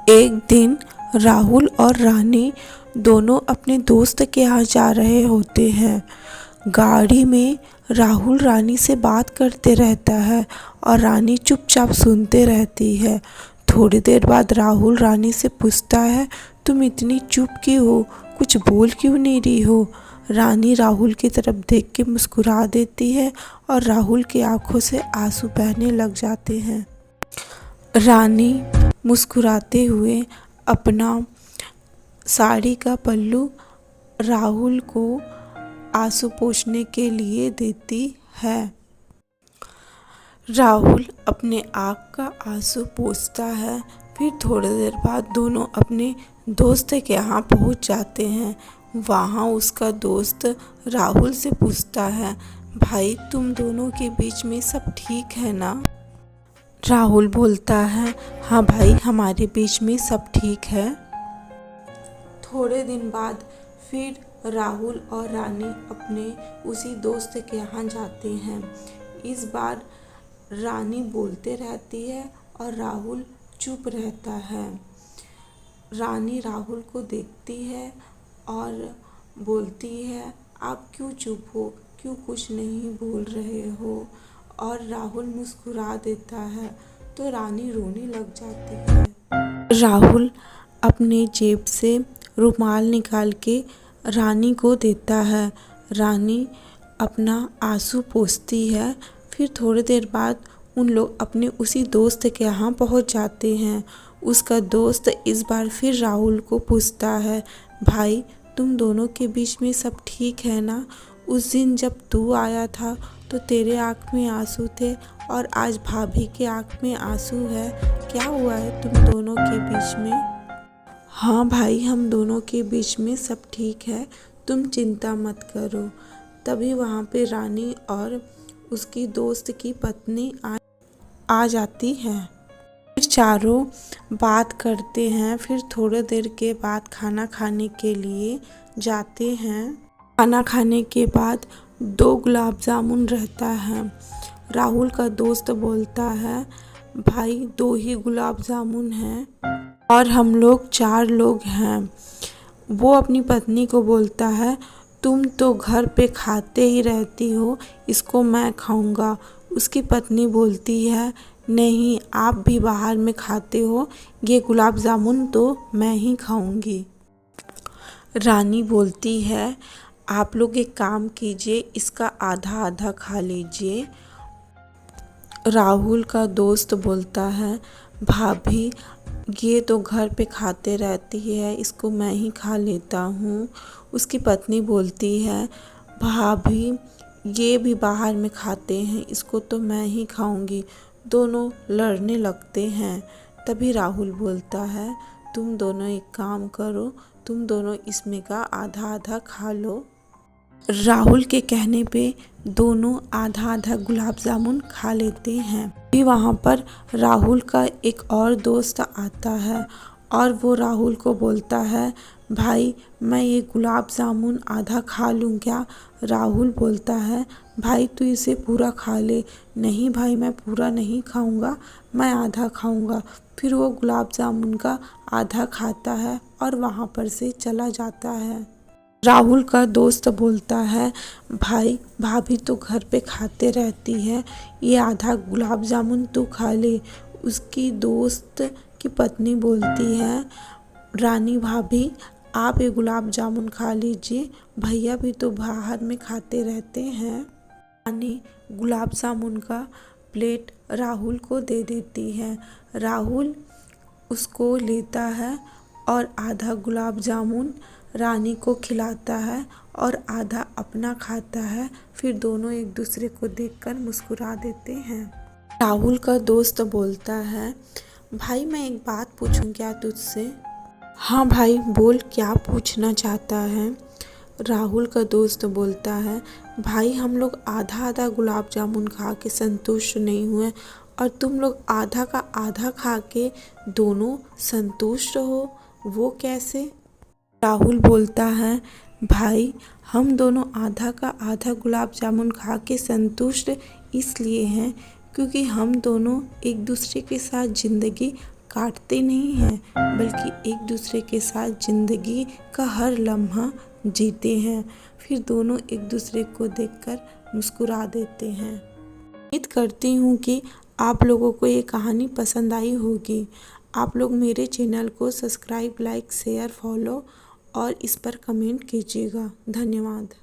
एक दिन राहुल और रानी दोनों अपने दोस्त के यहाँ जा रहे होते हैं। गाड़ी में राहुल रानी से बात करते रहता है और रानी चुपचाप सुनते रहती है। थोड़ी देर बाद राहुल रानी से पूछता है, तुम इतनी चुप क्यों हो, कुछ बोल क्यों नहीं रही हो। रानी राहुल की तरफ देख के मुस्कुरा देती है और राहुल की आंखों से आंसू बहने लग जाते हैं। रानी मुस्कुराते हुए अपना साड़ी का पल्लू राहुल को आंसू पोंछने के लिए देती है। राहुल अपने आँख का आंसू पोंछता है। फिर थोड़ी देर बाद दोनों अपने दोस्त के यहाँ पहुँच जाते हैं। वहाँ उसका दोस्त राहुल से पूछता है, भाई तुम दोनों के बीच में सब ठीक है ना। राहुल बोलता है, हाँ भाई हमारे बीच में सब ठीक है। थोड़े दिन बाद फिर राहुल और रानी अपने उसी दोस्त के यहाँ जाते हैं। इस बार रानी बोलते रहती है और राहुल चुप रहता है। रानी राहुल को देखती है और बोलती है, आप क्यों चुप हो, क्यों कुछ नहीं बोल रहे हो। और राहुल मुस्कुरा देता है तो रानी रोने लग जाती है। राहुल अपने जेब से रुमाल निकाल के रानी को देता है। रानी अपना आंसू पोंछती है। फिर थोड़ी देर बाद उन लोग अपने उसी दोस्त के यहाँ पहुँच जाते हैं। उसका दोस्त इस बार फिर राहुल को पूछता है, भाई तुम दोनों के बीच में सब ठीक है ना। उस दिन जब तू आया था तो तेरे आँख में आंसू थे और आज भाभी के आँख में आंसू है, क्या हुआ है तुम दोनों के बीच में। हाँ भाई हम दोनों के बीच में सब ठीक है, तुम चिंता मत करो। तभी वहाँ पे रानी और उसकी दोस्त की पत्नी आ जाती है। फिर चारों बात करते हैं। फिर थोड़ी देर के बाद खाना खाने के लिए जाते हैं। खाना खाने के बाद 2 गुलाब जामुन रहता है। राहुल का दोस्त बोलता है, भाई 2 ही गुलाब जामुन हैं और हम लोग 4 लोग हैं। वो अपनी पत्नी को बोलता है, तुम तो घर पे खाते ही रहती हो, इसको मैं खाऊंगा। उसकी पत्नी बोलती है, नहीं आप भी बाहर में खाते हो, ये गुलाब जामुन तो मैं ही खाऊंगी। रानी बोलती है, आप लोग एक काम कीजिए, इसका आधा आधा खा लीजिए। राहुल का दोस्त बोलता है, भाभी ये तो घर पे खाते रहती है, इसको मैं ही खा लेता हूँ। उसकी पत्नी बोलती है, भाभी ये भी बाहर में खाते हैं, इसको तो मैं ही खाऊंगी। दोनों लड़ने लगते हैं। तभी राहुल बोलता है, तुम दोनों एक काम करो, तुम दोनों इसमें का आधा आधा खा लो। राहुल के कहने पे दोनों आधा आधा गुलाब जामुन खा लेते हैं। भी वहाँ पर राहुल का एक और दोस्त आता है और वो राहुल को बोलता है, भाई मैं ये गुलाब जामुन आधा खा लूँ क्या। राहुल बोलता है, भाई तू इसे पूरा खा ले। नहीं भाई मैं पूरा नहीं खाऊंगा, मैं आधा खाऊंगा। फिर वो गुलाब जामुन का आधा खाता है और वहाँ पर से चला जाता है। राहुल का दोस्त बोलता है, भाई भाभी तो घर पे खाते रहती है, ये आधा गुलाब जामुन तू खा ले। उसकी दोस्त की पत्नी बोलती है, रानी भाभी आप ये गुलाब जामुन खा लीजिए, भैया भी तो बाहर में खाते रहते हैं। रानी गुलाब जामुन का प्लेट राहुल को दे देती है। राहुल उसको लेता है और आधा गुलाब जामुन रानी को खिलाता है और आधा अपना खाता है। फिर दोनों एक दूसरे को देखकर मुस्कुरा देते हैं। राहुल का दोस्त बोलता है, भाई मैं एक बात पूछूं क्या तुझसे। हाँ भाई बोल, क्या पूछना चाहता है। राहुल का दोस्त बोलता है, भाई हम लोग आधा आधा गुलाब जामुन खा के संतुष्ट नहीं हुए और तुम लोग आधा का आधा खा के दोनों संतुष्ट हो, वो कैसे। राहुल बोलता है, भाई हम दोनों आधा का आधा गुलाब जामुन खा के संतुष्ट इसलिए हैं क्योंकि हम दोनों एक दूसरे के साथ ज़िंदगी काटते नहीं हैं, बल्कि एक दूसरे के साथ ज़िंदगी का हर लम्हा जीते हैं। फिर दोनों एक दूसरे को देखकर मुस्कुरा देते हैं। उम्मीद करती हूँ कि आप लोगों को ये कहानी पसंद आई होगी। आप लोग मेरे चैनल को सब्सक्राइब, लाइक, शेयर, फॉलो और इस पर कमेंट कीजिएगा। धन्यवाद।